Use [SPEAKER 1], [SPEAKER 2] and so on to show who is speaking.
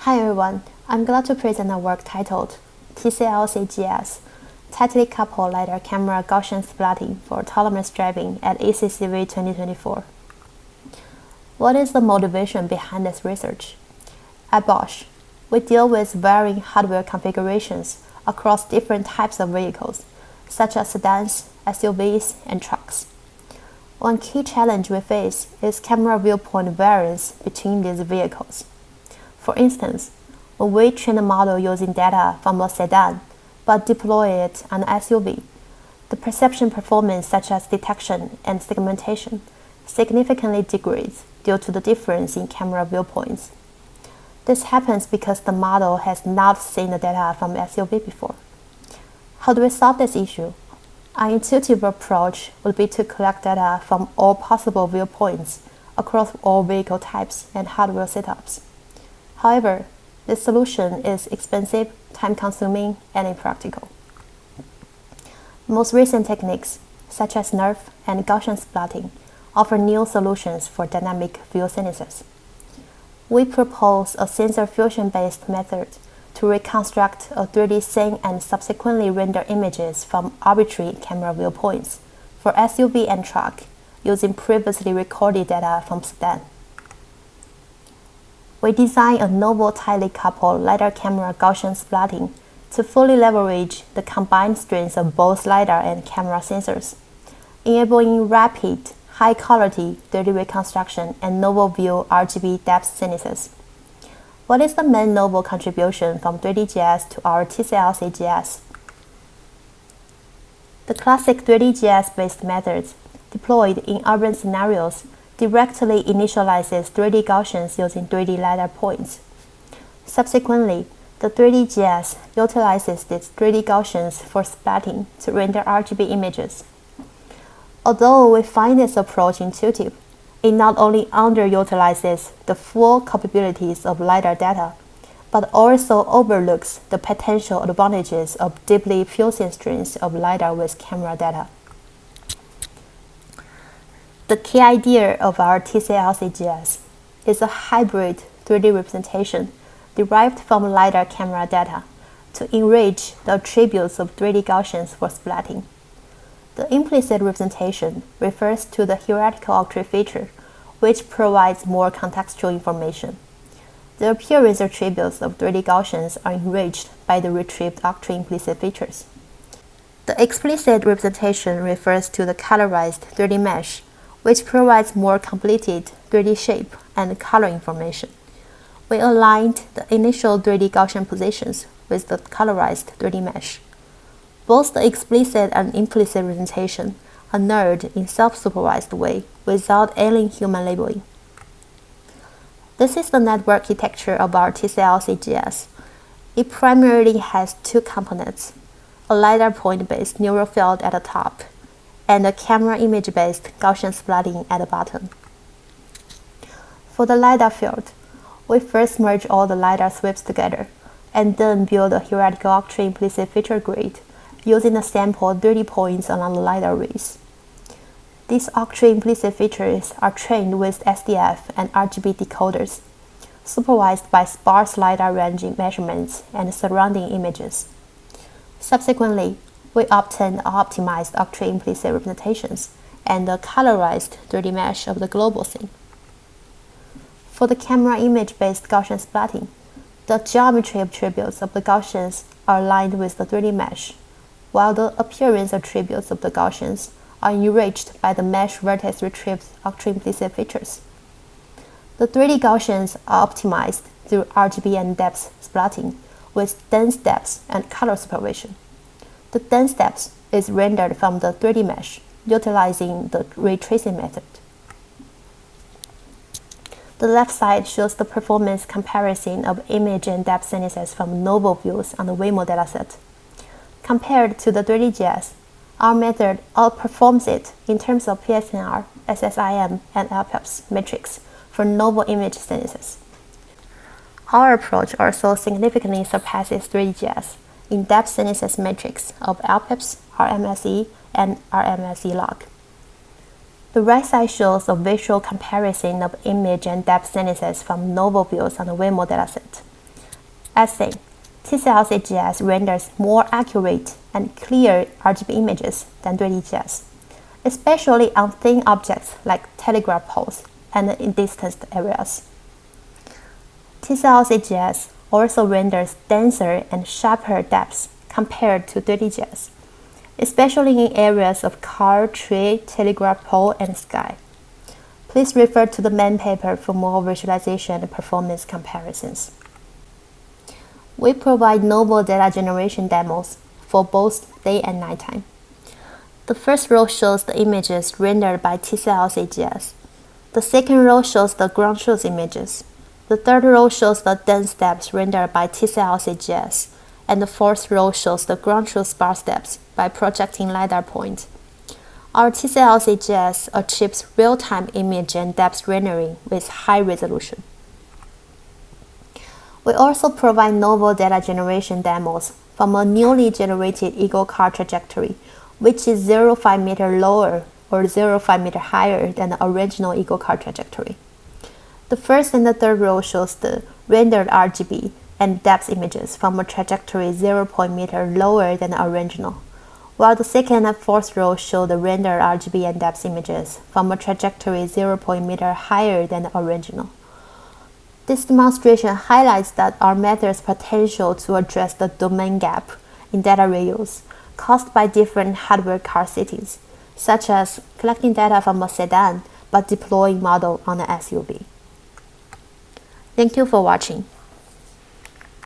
[SPEAKER 1] Hi everyone, I'm glad to present a work titled TCLC-GS, Tightly Coupled LiDAR-Camera Gaussian Splatting for Autonomous Driving at ECCV2024. What is the motivation behind this research? At Bosch, we deal with varying hardware configurations across different types of vehicles, such as sedans, SUVs, and trucks. One key challenge we face is camera viewpoint variance between these vehicles. For instance, when we train a model using data from a sedan but deploy it on an SUV, the perception performance such as detection and segmentation significantly degrades due to the difference in camera viewpoints. This happens because the model has not seen the data from the SUV before. How do we solve this issue? An intuitive approach would be to collect data from all possible viewpoints across all vehicle types and hardware setups. However, this solution is expensive, time-consuming, and impractical. Most recent techniques, such as NERF and Gaussian splatting, offer new solutions for dynamic view synthesis. We propose a sensor fusion-based method to reconstruct a 3D scene and subsequently render images from arbitrary camera viewpoints for SUV and truck using previously recorded data from sedan. We designed a novel tightly coupled LiDAR-Camera Gaussian splatting to fully leverage the combined strengths of both LiDAR and camera sensors, enabling rapid, high-quality 3D reconstruction and novel view RGB depth synthesis. What is the main novel contribution from 3D-GS to our TCLC-GS? The classic 3D-GS-based methods deployed in urban scenarios directly initializes 3D Gaussians using 3D LiDAR points. Subsequently, the 3D-GS utilizes these 3D Gaussians for splatting to render RGB images. Although we find this approach intuitive, it not only underutilizes the full capabilities of LiDAR data, but also overlooks the potential advantages of deeply fusing strings of LiDAR with camera data. The key idea of our TCLC-GS is a hybrid 3D representation derived from LiDAR camera data to enrich the attributes of 3D Gaussians for splatting. The implicit representation refers to the hierarchical octave feature, which provides more contextual information. The appearance attributes of 3D Gaussians are enriched by the retrieved octave implicit features. The explicit representation refers to the colorized 3D mesh, which provides more completed 3D shape and color information. We aligned the initial 3D Gaussian positions with the colorized 3D mesh. Both the explicit and implicit representation are knurled in self-supervised way without alien human labeling. This is the network architecture of our TCLC-GS. It primarily has two components, a LiDAR point-based neural field at the top, and a camera image-based Gaussian splatting at the bottom. For the LiDAR field, we first merge all the LiDAR sweeps together, and then build a hierarchical octave implicit feature grid using a sample 30 points along the LiDAR rays. These octave implicit features are trained with SDF and RGB decoders, supervised by sparse LiDAR range measurements and surrounding images. Subsequently, we obtain optimized octave implicit representations and a colorized 3D mesh of the global scene. For the camera image-based Gaussian splatting, the geometry attributes of the Gaussians are aligned with the 3D mesh, while the appearance attributes of the Gaussians are enriched by the mesh vertex retrieved octave implicit features. The 3D Gaussians are optimized through RGB and depth splatting with dense depth and color supervision. The dense depth is rendered from the 3D mesh, utilizing the ray tracing method. The left side shows the performance comparison of image and depth synthesis from novel views on the Waymo dataset. Compared to the 3D-GS, our method outperforms it in terms of PSNR, SSIM, and LPEPS metrics for novel image synthesis. Our approach also significantly surpasses 3D-GS in depth synthesis metrics of LPEPS, RMSE, and RMSE log. The right side shows a visual comparison of image and depth synthesis from novel views on the Waymo dataset. As seen, TCLC-GS renders more accurate and clear RGB images than 3D-GS, especially on thin objects like telegraph poles and in distant areas. TCLC-GS also renders denser and sharper depths compared to 3D-GS, especially in areas of car, tree, telegraph pole, and sky. Please refer to the main paper for more visualization and performance comparisons. We provide novel data generation demos for both day and nighttime. The first row shows the images rendered by TCLC-GS. The second row shows the ground truth images. The third row shows the dense depths rendered by TCLC-GS, and the fourth row shows the ground truth sparse depths by projecting LiDAR point. Our TCLC-GS achieves real-time image and depth rendering with high resolution. We also provide novel data generation demos from a newly generated Eagle car trajectory, which is 0.5 meter lower or 0.5 meter higher than the original Eagle car trajectory. The first and the third row shows the rendered RGB and depth images from a trajectory 0.0 meter lower than the original, while the second and fourth row show the rendered RGB and depth images from a trajectory 0.0 meter higher than the original. This demonstration highlights that our method's potential to address the domain gap in data reuse caused by different hardware car settings, such as collecting data from a sedan but deploying model on an SUV. Thank you for watching.